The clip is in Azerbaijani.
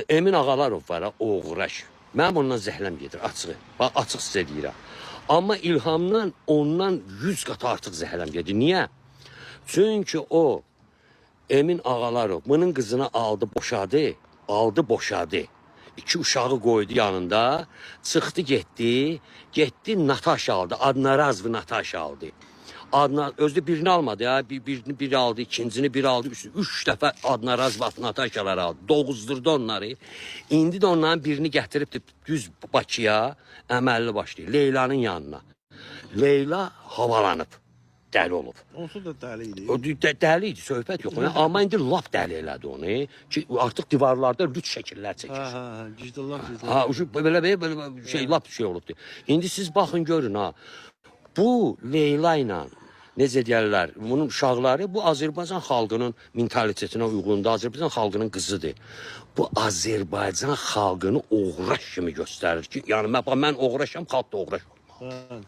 Emin Ağalarov var ha, oğraş. Mənim ondan zəhləm gedir, açıq. Bax, açıq sizə deyirəm. Amma İlhamdan ondan 100 qat artıq zəhləm gedir. Niyə? Çünki o Emin Ağalarov bunun qızını aldı boşadı. 2 uşağı qoydu yanında, çıxdı getdi Nataşa aldı, Adnarazv Nataşa aldı. Özü birini almadı ya, birini biri aldı, ikincini biri aldı, 3 dəfə Adnarazv Nataşalar aldı, doğuzdurdu onları. İndi də onların birini gətirib düz Bakıya əməlli başlayır, Leylanın yanına. Leyla havalanıb. Dəli olub. Onsuz da dəli idi. O dəli idi, söhbət yox. Amma indi lap dəli elədi onu ki, artıq divarlarda lüt şəkillər çəkir. Gicdillah. Belə şey lap şey olubdu. İndi siz baxın görün ha. Bu Leyla ilə necə deyirlər, bunun uşaqları bu Azərbaycan xalqının mentalitetinə uyğundur. Azərbaycan xalqının qızıdır. Bu Azərbaycan xalqını oğraş kimi göstərir ki, yəni mən oğraşam, xalq da oğraş olmalı.